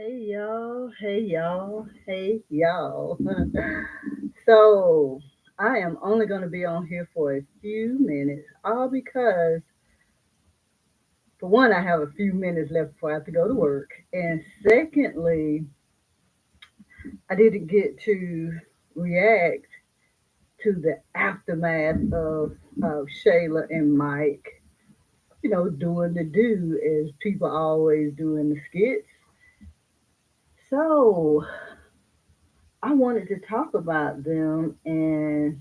Hey y'all, hey y'all, hey y'all. So, I am only going to be on here for a few minutes, all because, for one, I have a few minutes left before I have to go to work. And secondly, I didn't get to react to the aftermath of Shayla and Mike, doing the do as people always do in the skits. So, I wanted to talk about them. And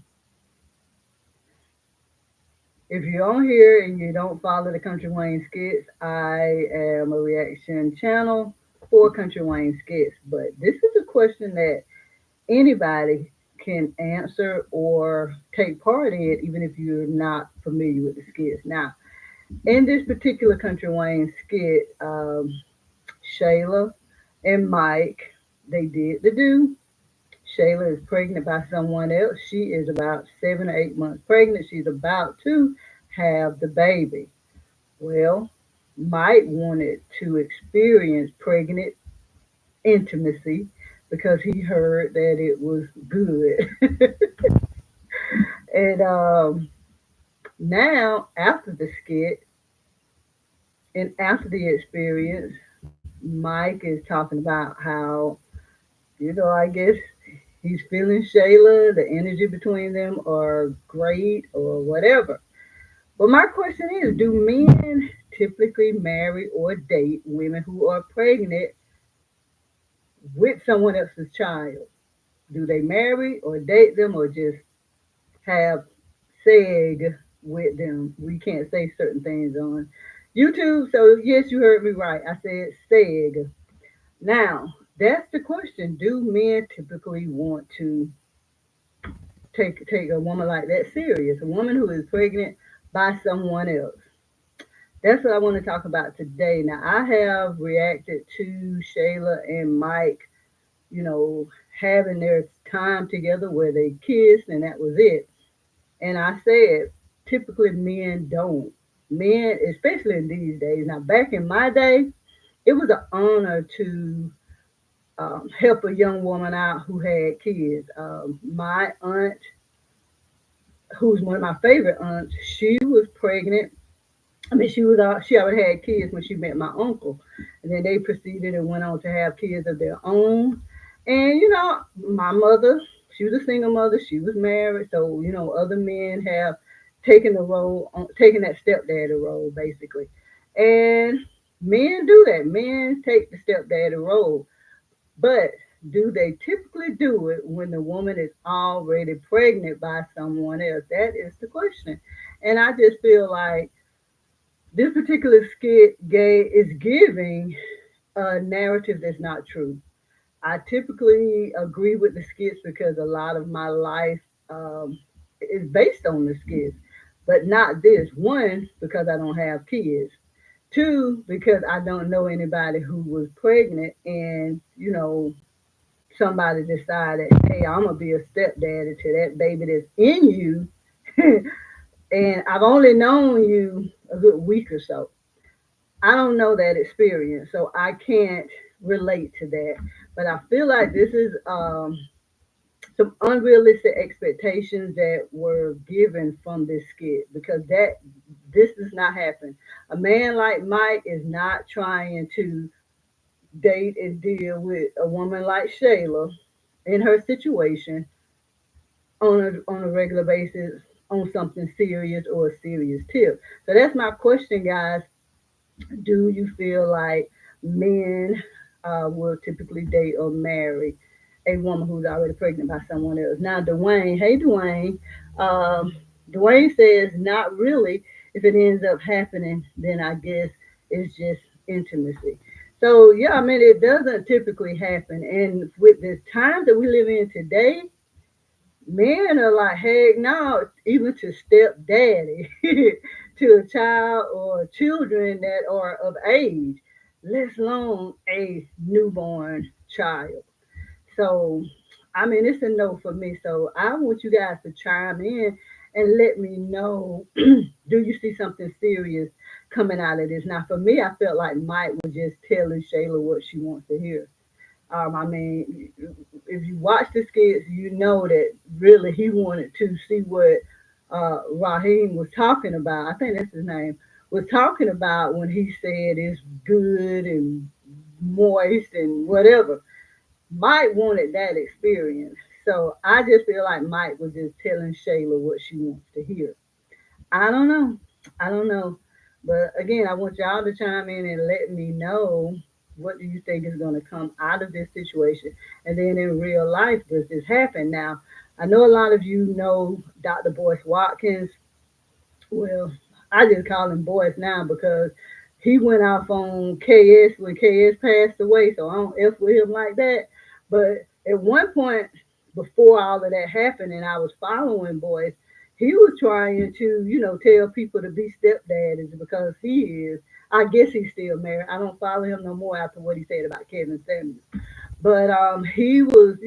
if you're on here and you don't follow the Country Wayne skits, I am a reaction channel for Country Wayne skits. But this is a question that anybody can answer or take part in, even if you're not familiar with the skits. Now, in this particular Country Wayne skit, Shayla and Mike, they did the do. Shayla is pregnant by someone else. She is about 7 or 8 months pregnant. She's about to have the baby. Well, Mike wanted to experience pregnant intimacy because he heard that it was good. And now, after the skit and after the experience, Mike is talking about how, I guess he's feeling Shayla, the energy between them are great or whatever. But my question is, do men typically marry or date women who are pregnant with someone else's child? Do they marry or date them or just have seg with them? We can't say certain things on YouTube. So, yes, you heard me right. I said seg. Now, that's the question. Do men typically want to take a woman like that serious? A woman who is pregnant by someone else. That's what I want to talk about today. Now, I have reacted to Shayla and Mike, you know, having their time together where they kissed and that was it. And I said, typically men don't. Men, especially in these days. Now, back in my day, it was an honor to help a young woman out who had kids. My aunt, who's one of my favorite aunts, she was pregnant. I mean, she already had kids when she met my uncle, and then they proceeded and went on to have kids of their own. And my mother, she was a single mother. She was married, so other men have taken the role, taken that stepdaddy role, basically. And men do that. Men take the stepdaddy role, but do they typically do it when the woman is already pregnant by someone else? That is the question. And I just feel like this particular skit is giving a narrative that's not true. I typically agree with the skits because a lot of my life is based on the skits, but not this. One, because I don't have kids. Two, because I don't know anybody who was pregnant and, somebody decided, hey, I'm going to be a stepdaddy to that baby that's in you. And I've only known you a good week or so. I don't know that experience, so I can't relate to that. But I feel like this is some unrealistic expectations that were given from this skit because this does not happen. A man like Mike is not trying to date and deal with a woman like Shayla in her situation on a regular basis on something serious or a serious tip. So that's my question, guys. Do you feel like men will typically date or marry a woman who's already pregnant by someone else? Now, Dwayne, hey, Dwayne. Um, Dwayne says not really. If it ends up happening, then I guess it's just intimacy. So, yeah, I mean, it doesn't typically happen. And with the times that we live in today, men are like, heck no, even to stepdaddy, to a child or children that are of age, let alone a newborn child. So, I mean, it's a no for me. So, I want you guys to chime in and let me know, do you see something serious coming out of this. Now, for me, I felt like Mike was just telling Shayla what she wants to hear. I mean, if you watch the skits, you know that really he wanted to see what Raheem was talking about. I think that's his name. Was talking about when he said it's good and moist and whatever. Mike wanted that experience. So I just feel like Mike was just telling Shayla what she wants to hear. I don't know. I don't know. But again, I want y'all to chime in and let me know what do you think is going to come out of this situation. And then in real life, does this happen? Now, I know a lot of you know Dr. Boyce Watkins. Well, I just call him Boyce now because he went off on KS when KS passed away, so I don't F with him like that. But at one point, before all of that happened, and I was following Boyce, he was trying to, tell people to be stepdaddies because he is. I guess he's still married. I don't follow him no more after what he said about Kevin Samuels. But he was,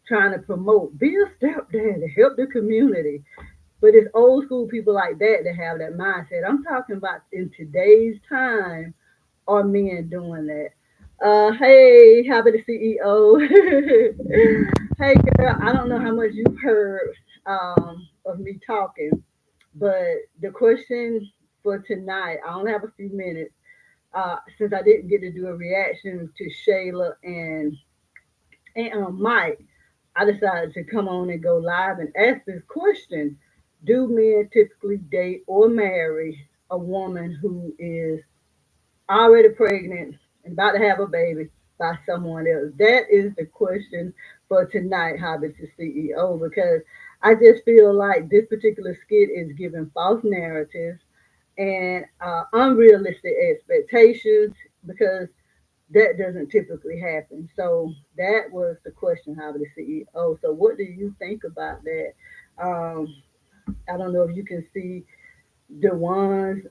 trying to promote be a stepdaddy, help the community. But it's old school people like that have that mindset. I'm talking about in today's time are men doing that. Hey, happy the CEO. Hey, girl, I don't know how much you've heard of me talking, but the question for tonight, I only have a few minutes since I didn't get to do a reaction to Shayla and Mike. I decided to come on and go live and ask this question. Do men typically date or marry a woman who is already pregnant and about to have a baby by someone else? That is the question for tonight, Hobbit to CEO, because I just feel like this particular skit is giving false narratives and unrealistic expectations because that doesn't typically happen. So that was the question, how the CEO. So what do you think about that? Um, I don't know if you can see Dewan's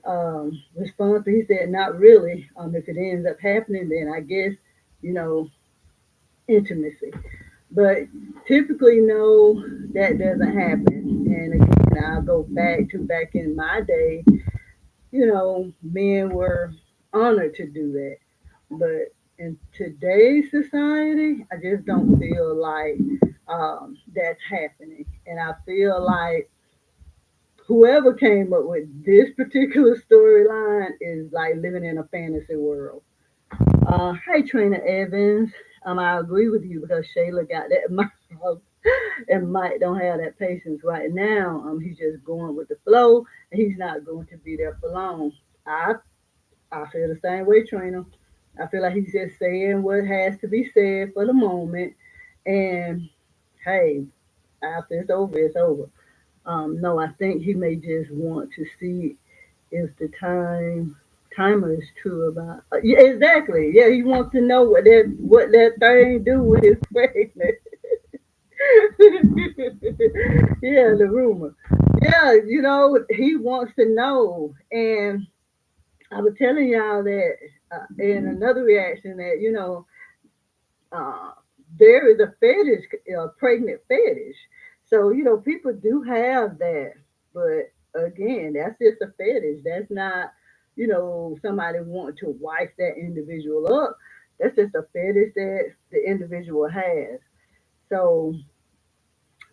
response. He said, not really. If it ends up happening, then I guess, you know, intimacy. But typically, no, that doesn't happen. And again, I'll go back in my day, men were honored to do that. But in today's society, I just don't feel like that's happening. And I feel like whoever came up with this particular storyline is like living in a fantasy world. Hey, Trina Evans. I agree with you because Shayla got that mouth and Mike don't have that patience right now. He's just going with the flow and he's not going to be there for long. I I feel the same way, Trina. I feel like he's just saying what has to be said for the moment. And hey, after it's over, it's over. No, I think he may just want to see if the timer is true about. Yeah, exactly. Yeah, he wants to know what that thing do with his pregnant. Yeah, the rumor. Yeah, he wants to know, and I was telling y'all that in another reaction that uh, there is a fetish, pregnant fetish. So people do have that, but again, that's just a fetish. That's not somebody wanting to wife that individual up. That's just a fetish that the individual has. So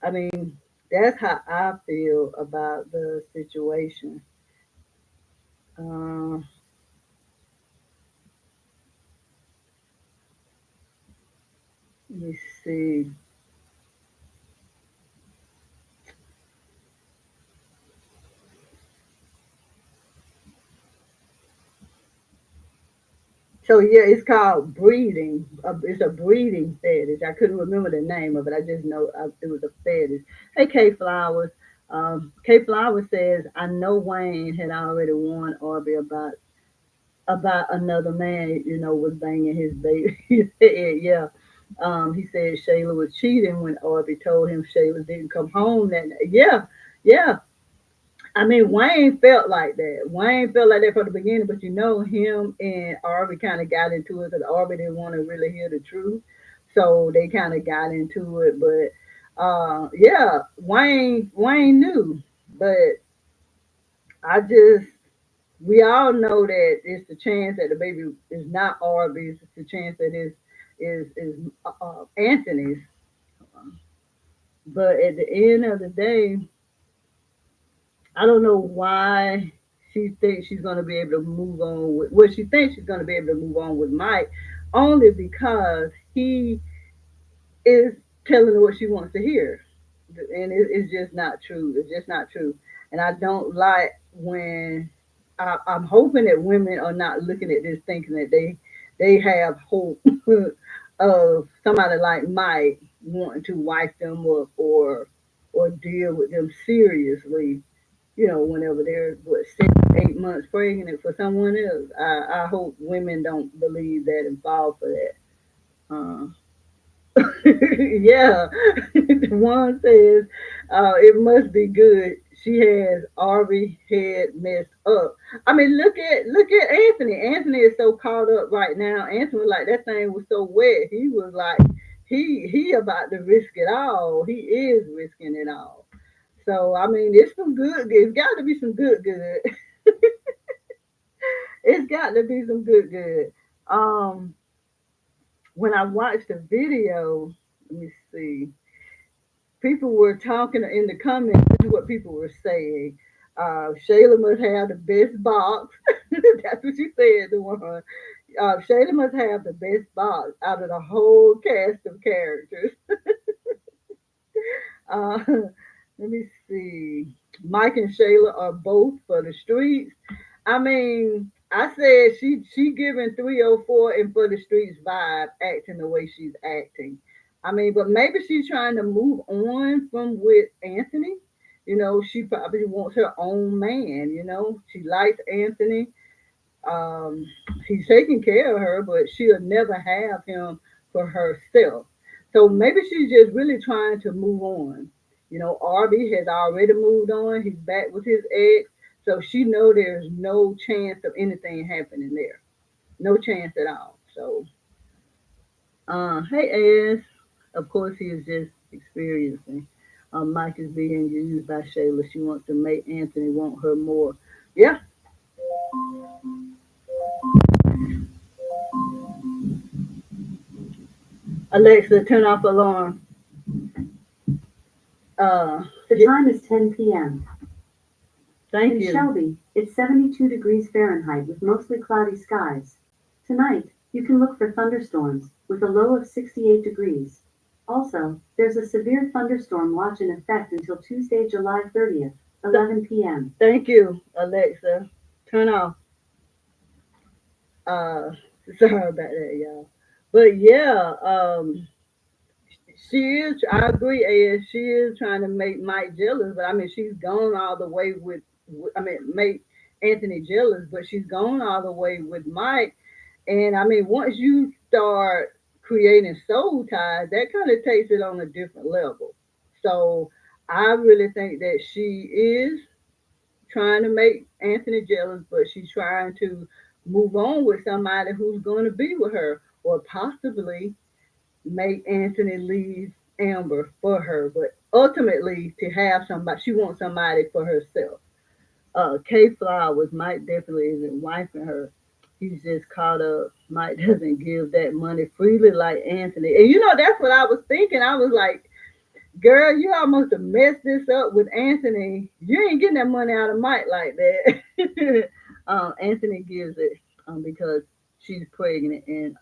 I mean, that's how I feel about the situation. Uh, let me see. So yeah, it's called breeding. It's a breeding fetish. I couldn't remember the name of it. I just know it was a fetish. Hey, K Flowers. K Flowers says, I know Wayne had already warned Arby about another man. Was banging his baby. He said, yeah. He said Shayla was cheating when Arby told him Shayla didn't come home that night. Yeah, yeah. I mean, Wayne felt like that. Wayne felt like that from the beginning, but him and Arby kind of got into it because Arby didn't want to really hear the truth. So they kind of got into it. But yeah, Wayne knew. But I just we all know that it's the chance that the baby is not Arby's. It's the chance that is Anthony's. But at the end of the day, I don't know why she thinks she's going to be able to move on with. Well, she thinks she's going to be able to move on with Mike, only because he is telling her what she wants to hear, and it's just not true. It's just not true, and I don't like when I'm hoping that women are not looking at this thinking that they have hope of somebody like Mike wanting to wife them up or deal with them seriously. Whenever they're 6, 8 months pregnant for someone else, I hope women don't believe that and fall for that. Uh, yeah, the one says it must be good. She has Arby head messed up. I mean, look at Anthony. Anthony is so caught up right now. Anthony was like that thing was so wet. He was like he about to risk it all. He is risking it all. So I mean, it's some good. It's got to be some good. It's got to be some good. Um, when I watched the video, let me see. People were talking in the comments. This is what people were saying. Shayla must have the best box. That's what she said. The one. Shayla must have the best box out of the whole cast of characters. Uh, let me see. Mike and Shayla are both for the streets. I mean, I said she giving 304 and for the streets vibe, acting the way she's acting. I mean, but maybe she's trying to move on from with Anthony. She probably wants her own man. She likes Anthony. um, he's taking care of her, but she'll never have him for herself. So maybe she's just really trying to move on. Arby has already moved on. He's back with his ex, so she know there's no chance of anything happening there. No chance at all. So, hey, Ash. Of course, he is just experiencing. Mike is being used by Shayla. She wants to make Anthony want her more. Yeah, Alexa, turn off alarm. The time is 10 p.m. Thank In you. Shelby, it's 72 degrees Fahrenheit with mostly cloudy skies. Tonight, you can look for thunderstorms with a low of 68 degrees. Also, there's a severe thunderstorm watch in effect until Tuesday, July 30th, 11 p.m. Thank you, Alexa. Turn off. Uh, sorry about that, y'all. But yeah, she is. I agree, As she is trying to make Mike jealous, but I mean, she's gone all the way with. I mean, make Anthony jealous, but she's gone all the way with Mike. And I mean, once you start creating soul ties, that kind of takes it on a different level. So I really think that she is trying to make Anthony jealous, but she's trying to move on with somebody who's going to be with her, or possibly make Anthony leave Amber for her, but ultimately to have somebody, she wants somebody for herself. K Flowers, Mike definitely isn't wifing her. He's just caught up. Mike doesn't give that money freely like Anthony. And that's what I was thinking. I was like, girl, you almost have messed this up with Anthony. You ain't getting that money out of Mike like that. Anthony gives it because she's pregnant, and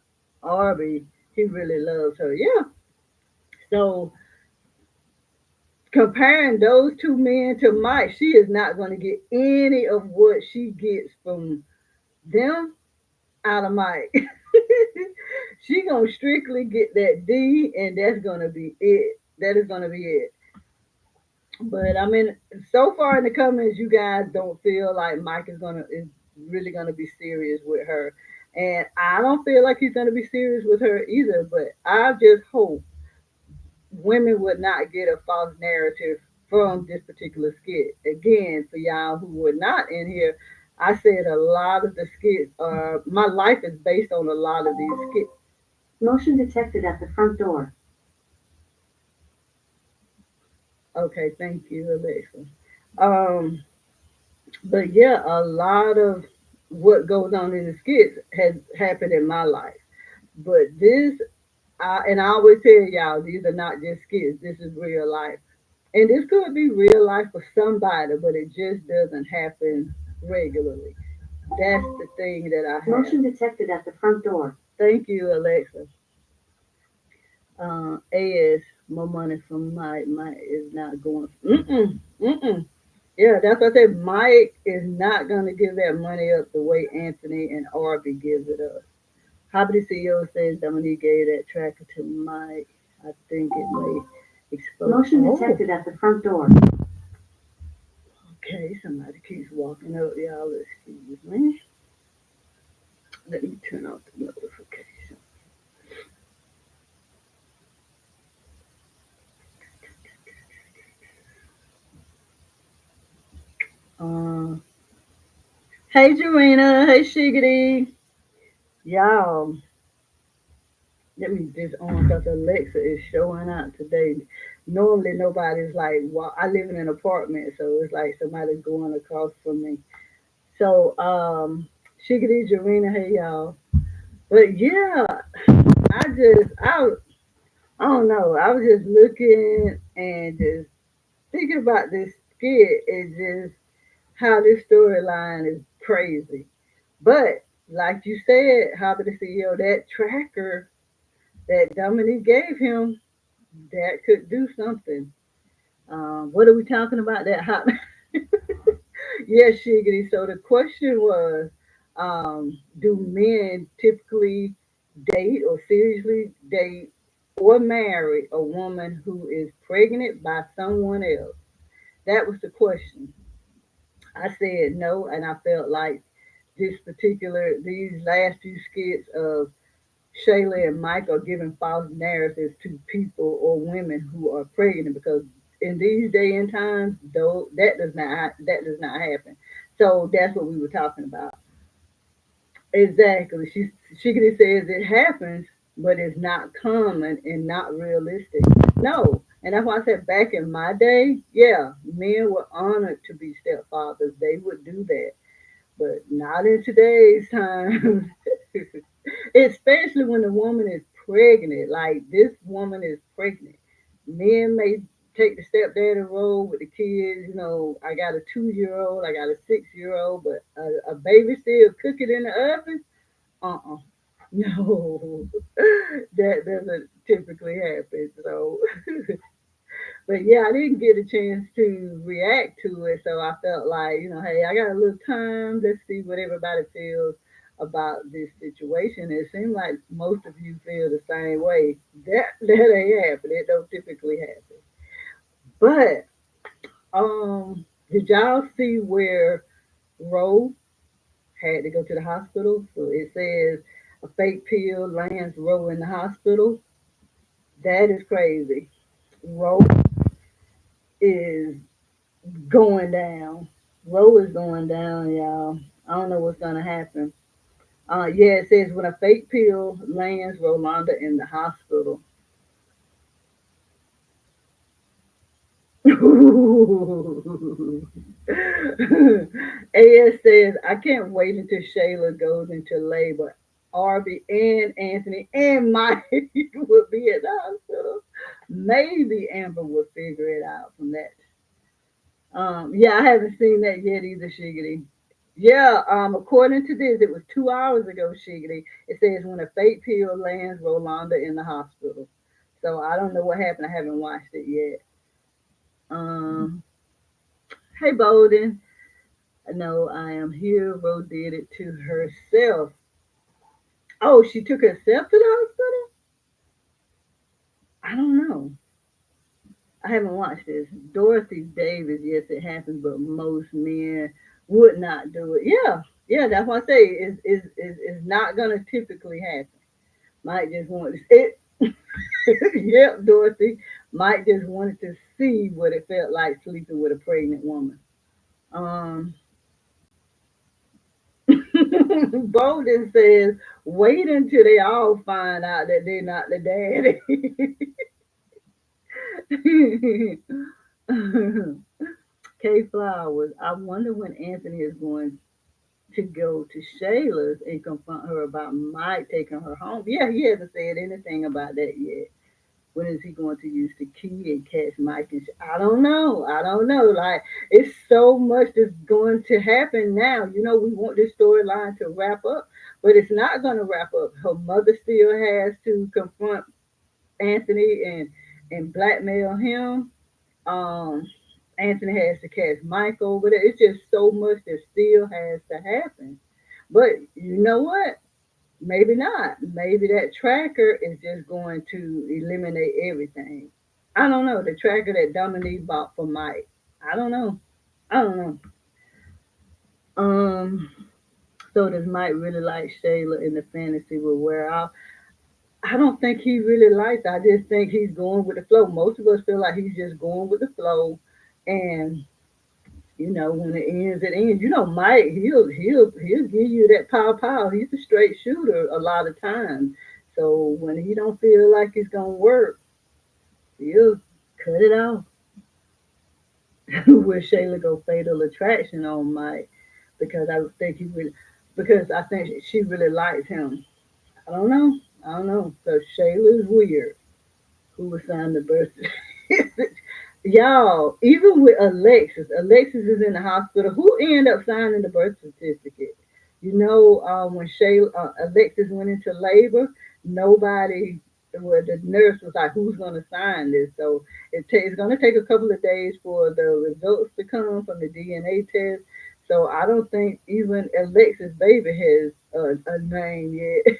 Arby, he really loves her. Yeah. So comparing those two men to Mike, she is not going to get any of what she gets from them out of Mike. She gonna strictly get that D, and that's gonna be it. That is gonna be it. But I mean, so far in the comments, you guys don't feel like Mike is really gonna be serious with her, and I don't feel like he's gonna be serious with her either. But I just hope women would not get a false narrative from this particular skit. Again, for y'all who were not in here, I said a lot of the skits are, my life is based on a lot of these skits. Motion detected at the front door. Okay, thank you, Alexa. Um, But yeah, a lot of what goes on in the skits has happened in my life. But this, and I always tell y'all, these are not just skits. This is real life. And this could be real life for somebody, but it just doesn't happen regularly. That's the thing that I have. Motion detected at the front door. Thank you, Alexa. AS, more money from Mike is not going. Mm-mm, mm-mm. Yeah, that's what I said. Mike is not going to give that money up the way Anthony and Arby gives it up. Hobby CEO says Dominique gave that tracker to Mike. I think it may expose. Motion detected at the front door. Okay, somebody keeps walking up, y'all. Excuse me. Let me turn off the notification. Uh, hey, Jarena. Hey, Shiggity. Y'all, let me just on because Alexa is showing out today. Normally, nobody's like, well, I live in an apartment, so it's like somebody's going across from me. So, Shiggity, Jarena, hey, y'all. But yeah, I don't know. I was just looking and just thinking about this skit and just how this storyline is crazy. But like you said, Hobby the CEO, that tracker that Dominique gave him, that could do something. What are we talking about? That hot? Yes, Shiggity. So the question was, do men typically date or seriously date or marry a woman who is pregnant by someone else? That was the question. I said no, and I felt like these last few skits of Shayla and Mike are giving false narratives to people or women who are pregnant because in these day and times, though that does not happen. So that's what we were talking about. Exactly. She says it happens, but it's not common and not realistic. No. And that's why I said back in my day, yeah, men were honored to be stepfathers. They would do that. But not in today's time. Especially when the woman is pregnant. Like this woman is pregnant. Men may take the stepdaddy role with the kids. I got a 2 year old, I got a 6 year old, but a baby still cooking in the oven. Uh-uh. No, that doesn't typically happen. So, but yeah, I didn't get a chance to react to it. So I felt like, hey, I got a little time. Let's see what everybody feels about this situation. It seems like most of you feel the same way. That ain't happen. It don't typically happen. But did y'all see where Roe had to go to the hospital? So it says a fake pill lands Roe in the hospital. That is crazy. Roe is going down. Roe is going down, y'all. I don't know what's gonna happen. Yeah, it says when a fake pill lands Rolanda in the hospital. AS says, I can't wait until Shayla goes into labor. Arby and Anthony and Mike will be at the hospital. Maybe Amber will figure it out from that. Yeah, I haven't seen that yet either, Shiggity. Yeah, according to this, it was 2 hours ago, Shiggity. It says when a fake pill lands Rolanda in the hospital. So I don't know what happened. I haven't watched it yet. Um, hey, Bolden. No, I am here. Ro did it to herself. Oh, she took herself to the hospital? I don't know. I haven't watched this. Dorothy Davis, yes, it happens, but most men would not do it. Yeah, yeah, that's what I say. It's not gonna typically happen. Mike just wanted it. Yep, Dorothy. Mike just wanted to see what it felt like sleeping with a pregnant woman. Um, Bolden says, wait until they all find out that they're not the daddy. K Flowers, I wonder when Anthony is going to go to Shayla's and confront her about Mike taking her home. Yeah, he hasn't said anything about that yet. When is he going to use the key and catch Mike? And I don't know. I don't know. Like, it's so much that's going to happen now. You know, we want this storyline to wrap up, but it's not going to wrap up. Her mother still has to confront Anthony and blackmail him. Um, Anthony has to catch Mike over there. It's just so much that still has to happen. But you know what? Maybe not. Maybe that tracker is just going to eliminate everything. I don't know. The tracker that Dominique bought for Mike. I don't know. I don't know. Um. So does Mike really like Shayla in the fantasy will wear off? I don't think he really likes. I just think he's going with the flow. Most of us feel like he's just going with the flow, and when it ends, it ends. Mike, he'll give you that pow. He's a straight shooter a lot of times. So when he don't feel like it's gonna work, he'll cut it off. With Shayla go fatal attraction on Mike because I think he really because I think she really likes him. I don't know. I don't know. So Shayla is weird. Who was signed the birth certificate? Y'all, even with Alexis is in the hospital. Who ended up signing the birth certificate? When Alexis went into labor, nobody, well, the nurse was like, "Who's going to sign this?" So it's going to take a couple of days for the results to come from the DNA test. So I don't think even Alexis' baby has a name yet.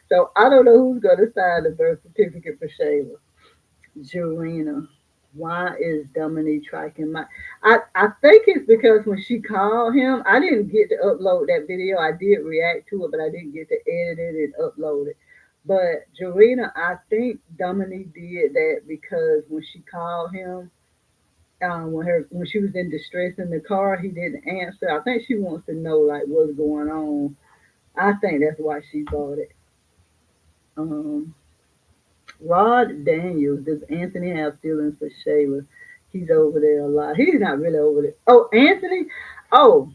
So I don't know who's going to sign the birth certificate for Shayla. Jurina. Why is Dominique tracking my? I think it's because when she called him, I didn't get to upload that video. I did react to it, but I didn't get to edit it and upload it. But Jurina, I think Dominique did that because when she called him, when she was in distress in the car, he didn't answer. I think she wants to know like what's going on. I think that's why she bought it. Um, Rod Daniels, does Anthony have feelings for Shayla? He's over there a lot. He's not really over there. Oh, Anthony? Oh,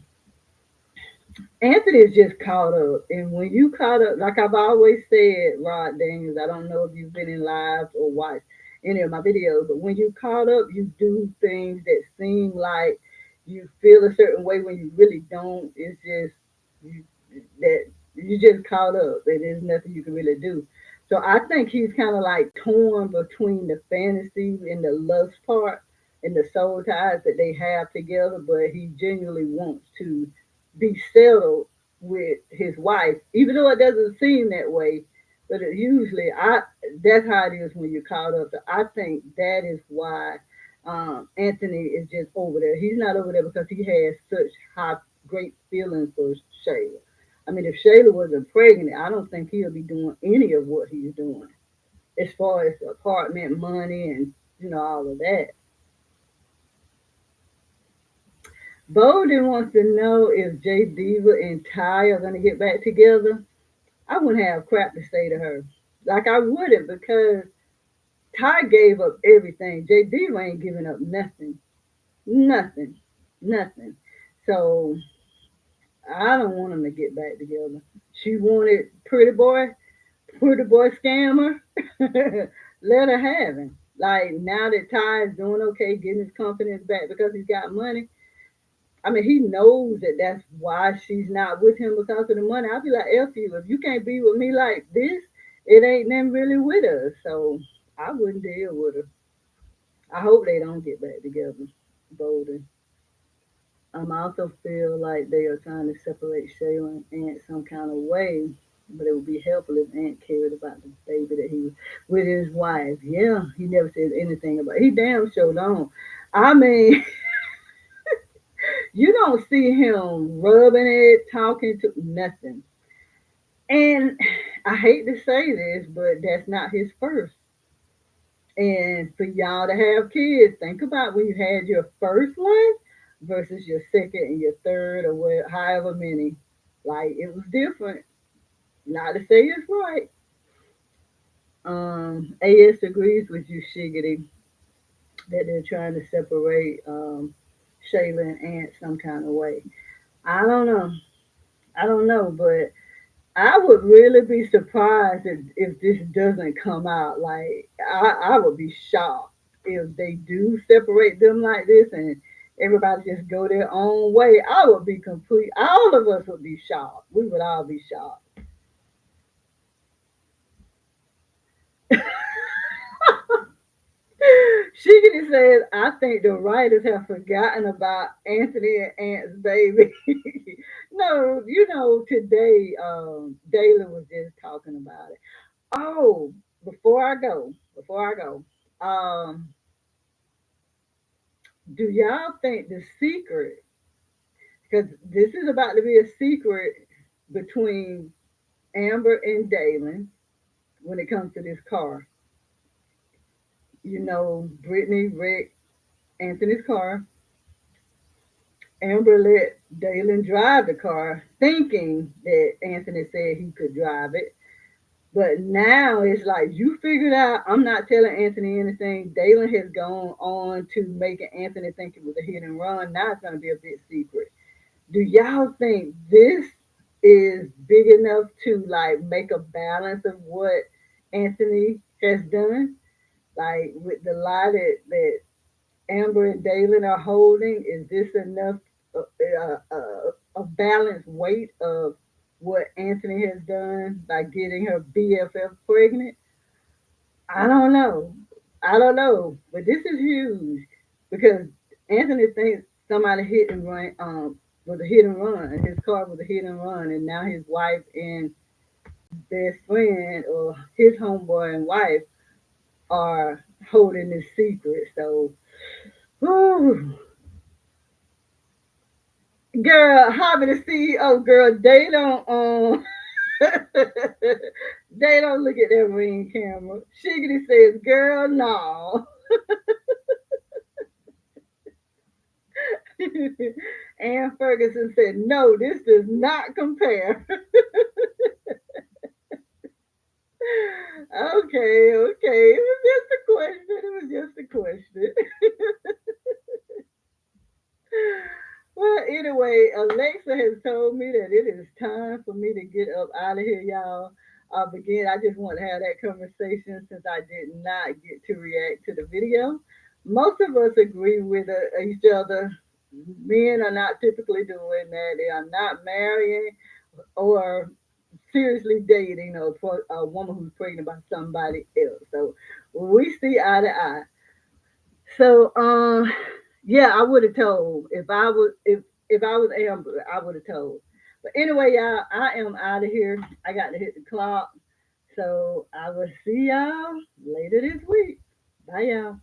Anthony is just caught up. And when you caught up, like I've always said, Rod Daniels, I don't know if you've been in live or watched any of my videos, but when you caught up, you do things that seem like you feel a certain way when you really don't. It's just you, that you just caught up and there's nothing you can really do. So I think he's kind of like torn between the fantasy and the lust part and the soul ties that they have together, but he genuinely wants to be settled with his wife, even though it doesn't seem that way. But usually, I that's how it is when you're caught up. So I think that is why Anthony is just over there. He's not over there because he has such high, great feelings for Shayla. I mean, if Shayla wasn't pregnant, I don't think he'll be doing any of what he's doing as far as the apartment money and all of that. Bolden wants to know if Jay Diva and Ty are gonna get back together. I wouldn't have crap to say to her. Like I wouldn't because Ty gave up everything. Jay Diva ain't giving up nothing. Nothing. Nothing. So I don't want them to get back together. She wanted pretty boy scammer. Let her have him. Like now that Ty is doing okay, getting his confidence back because he's got money. I mean, he knows that that's why she's not with him because of the money. I'll be like, F you. If you can't be with me like this, it ain't them really with us. So I wouldn't deal with her. I hope they don't get back together, Bolden. I also feel like they are trying to separate Shayla and Ant some kind of way, but it would be helpful if Ant cared about the baby that he was with his wife. Yeah, he never said anything about it. He damn sure don't. I mean, you don't see him rubbing it, talking to nothing. And I hate to say this, but that's not his first. And for y'all to have kids, think about when you had your first one versus your second and your third or however many. Like it was different. Not to say it's right. AS agrees with you, Shiggity, that they're trying to separate. Shayla and Ant some kind of way. I don't know. I don't know, but I would really be surprised if this doesn't come out. Like I would be shocked if they do separate them like this and everybody just go their own way. I would be complete. All of us would be shocked. We would all be shocked. Shiggity says, I think the writers have forgotten about Anthony and Ant's baby. No, today Dayla was just talking about it. Oh, before I go, um, do y'all think the secret, because this is about to be a secret between Amber and Dalen when it comes to this car. Brittany wrecked Anthony's car. Amber let Dalen drive the car, thinking that Anthony said he could drive it. But now it's like you figured out I'm not telling Anthony anything. Dalen has gone on to making Anthony think it was a hit and run. Now it's gonna be a big secret. Do y'all think this is big enough to like make a balance of what Anthony has done? Like with the lie that Amber and Dalen are holding, is this enough a balanced weight of what Anthony has done by getting her BFF pregnant? I don't know. I don't know, but this is huge because Anthony thinks somebody hit and run was a hit and run. His car was a hit and run, and now his wife and best friend or his homeboy and wife are holding this secret. So, whew, girl, Hobby the CEO, girl, they don't they don't look at that ring camera. Shiggity says, girl, no. Ann Ferguson said, no, this does not compare. Okay, okay. It was just a question. It was just a question. Well, anyway, Alexa has told me that it is time for me to get up out of here, y'all. Again, I just want to have that conversation since I did not get to react to the video. Most of us agree with each other. Men are not typically doing that. They are not marrying or seriously dating a woman who's pregnant by somebody else. So we see eye to eye. So yeah, I would have told if I was Amber, I would have told. But anyway, y'all, I am out of here. I got to hit the clock. So I will see y'all later this week. Bye, y'all.